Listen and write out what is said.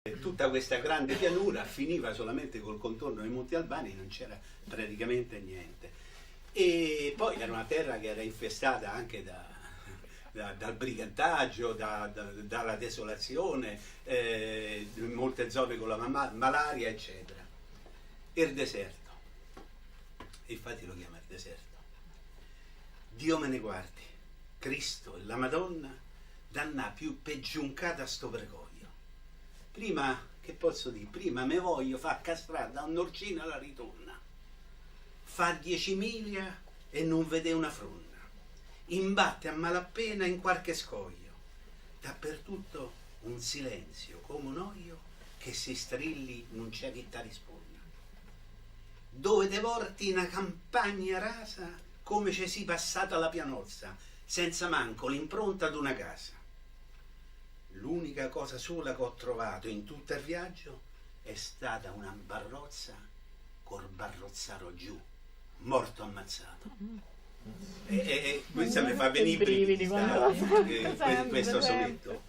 tutta questa grande pianura finiva solamente col contorno dei Monti Albani, non c'era praticamente niente. E poi era una terra che era infestata anche dal brigantaggio, dalla desolazione, in molte zone con la malaria, eccetera. E il deserto, infatti lo chiama il deserto. Dio me ne guardi, Cristo e la Madonna danno più peggiuncata a sto precoglio. Prima, che posso dire, prima me voglio far castrare da un orcino alla ritorna, fa 10 miglia e non vede una fronna, imbatte a malapena in qualche scoglio, dappertutto un silenzio come un oio che si strilli non c'è chi ti risponda. Dove devorti una campagna rasa come ci si passata la pianozza, senza manco l'impronta d'una casa. L'unica cosa sola che ho trovato in tutto il viaggio è stata una barrozza col barrozzaro giù, morto ammazzato. E questo mi fa venire i brividi, questo sonetto.